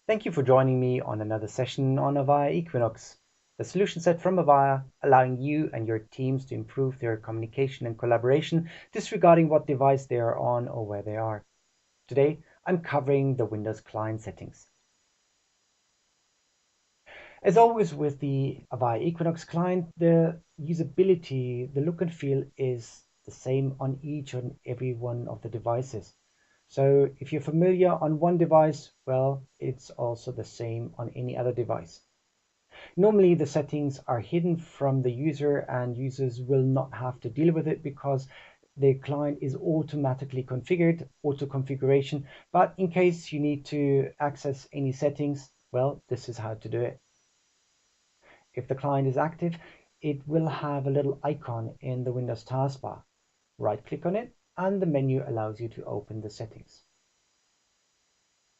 Thank you for joining me on another session on Avaya Equinox, the solution set from Avaya, allowing you and your teams to improve their communication and collaboration, disregarding what device they are on or where they are. Today, I'm covering the Windows client settings. As always with the Avaya Equinox client, the usability, the look and feel is the same on each and every one of the devices. So if you're familiar on one device, well, it's also the same on any other device. Normally the settings are hidden from the user and users will not have to deal with it because the client is automatically configured, auto configuration. But in case you need to access any settings, well, this is how to do it. If the client is active, it will have a little icon in the Windows taskbar. Right click on it and the menu allows you to open the settings.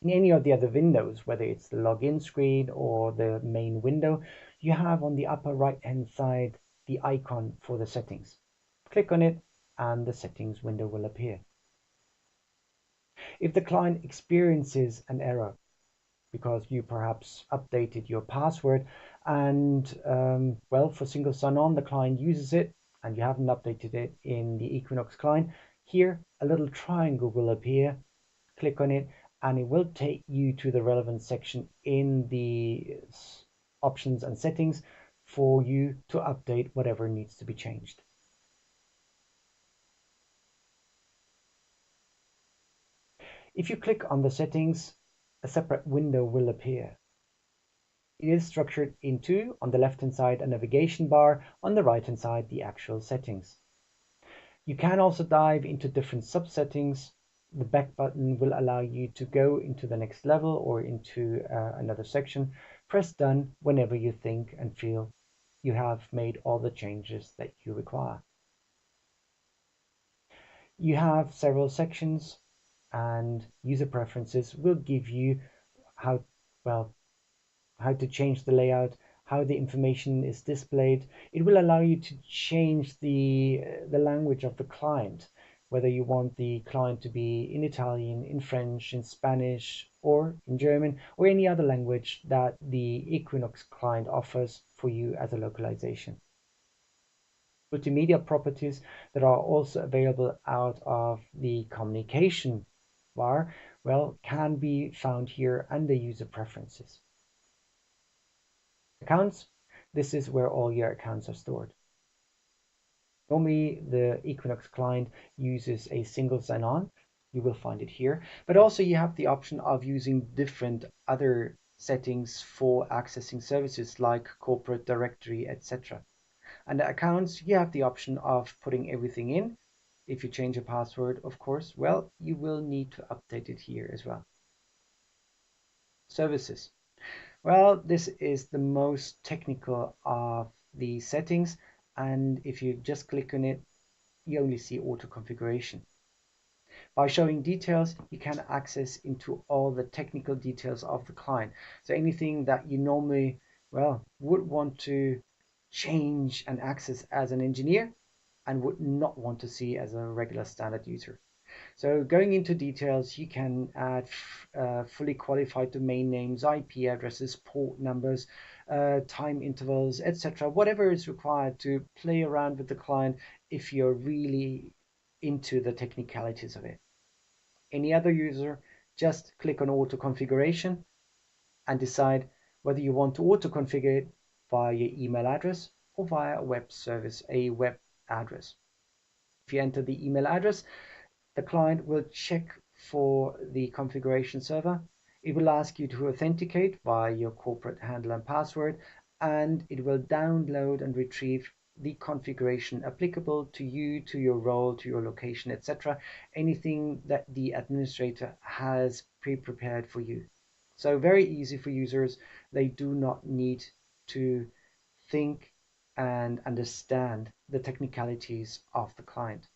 In any of the other windows, whether it's the login screen or the main window, you have on the upper right hand side the icon for the settings. Click on it and the settings window will appear. If the client experiences an error because you perhaps updated your password and well, for single sign-on the client uses it and you haven't updated it in the Equinox client, here a little triangle will appear. Click on it and it will take you to the relevant section in the options and settings for you to update whatever needs to be changed. If you click on the settings, a separate window will appear. It is structured into, on the left hand side, a navigation bar, on the right hand side the actual settings. You can also dive into different subsettings. The back button will allow you to go into the next level or into another section. Press done whenever you think and feel you have made all the changes that you require. You have several sections and user preferences will give you how to change the layout, how the information is displayed. It will allow you to change the language of the client, whether you want the client to be in Italian, in French, in Spanish, or in German, or any other language that the Equinox client offers for you as a localization. Multimedia properties that are also available out of the communication bar, well, can be found here under user preferences. Accounts, this is where all your accounts are stored. Normally the Equinox client uses a single sign-on. You will find it here, but also you have the option of using different other settings for accessing services like corporate directory, etc. Under accounts, you have the option of putting everything in. If you change a password, of course, well, you will need to update it here as well. Services. Well, this is the most technical of the settings, and if you just click on it, you only see auto configuration. By showing details, you can access into all the technical details of the client. So anything that you normally, well, would want to change and access as an engineer and would not want to see as a regular standard user. So going into details, you can add fully qualified domain names, IP addresses, port numbers, time intervals, etc. Whatever is required to play around with the client if you're really into the technicalities of it. Any other user, just click on auto configuration and decide whether you want to auto configure it via your email address or via a web service, a web address. If you enter the email address, the client will check for the configuration server. It will ask you to authenticate via your corporate handle and password, and it will download and retrieve the configuration applicable to you, to your role, to your location, etc. Anything that the administrator has pre-prepared for you. So very easy for users. They do not need to think and understand the technicalities of the client.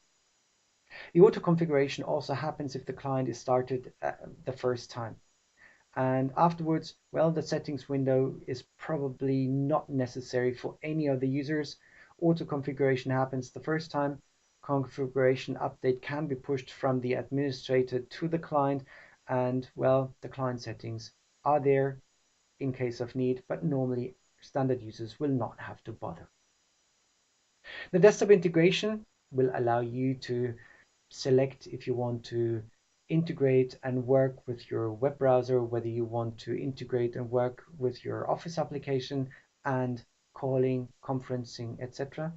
The auto configuration also happens if the client is started the first time. And afterwards, well, the settings window is probably not necessary for any of the users. Auto configuration happens the first time. Configuration update can be pushed from the administrator to the client, and well, the client settings are there in case of need, but normally standard users will not have to bother. The desktop integration will allow you to select if you want to integrate and work with your web browser, whether you want to integrate and work with your Office application and calling, conferencing, etc.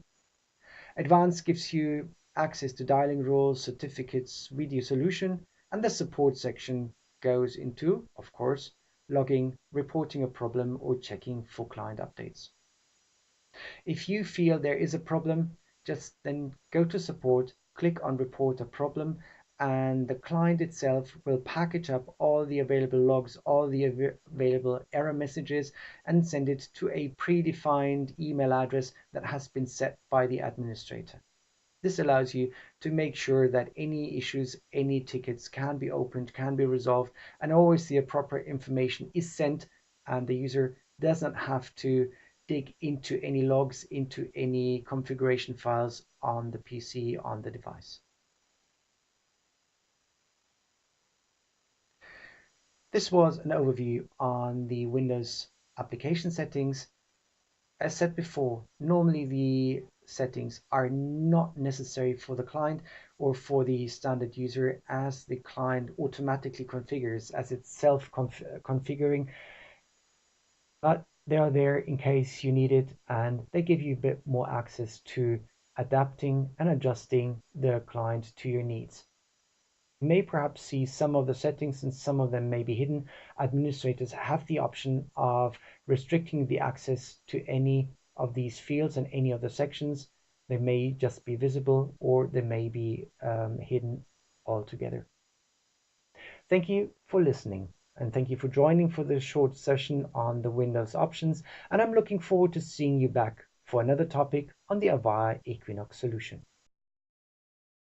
Advanced gives you access to dialing rules, certificates, video solution, and the support section goes into, of course, logging, reporting a problem, or checking for client updates. If you feel there is a problem, just then go to support, click on report a problem, and the client itself will package up all the available logs, all the available error messages, and send it to a predefined email address that has been set by the administrator. This allows you to make sure that any issues, any tickets can be opened, can be resolved, and always the appropriate information is sent, and the user doesn't have to dig into any logs, into any configuration files on the PC, on the device. This was an overview on the Windows application settings. As said before, normally the settings are not necessary for the client or for the standard user, as the client automatically configures as it's self-configuring, but they are there in case you need it, and they give you a bit more access to adapting and adjusting the client to your needs. You may perhaps see some of the settings and some of them may be hidden. Administrators have the option of restricting the access to any of these fields and any of the sections. They may just be visible or they may be hidden altogether. Thank you for listening, and thank you for joining for this short session on the Windows options, and I'm looking forward to seeing you back for another topic on the Avaya Equinox solution.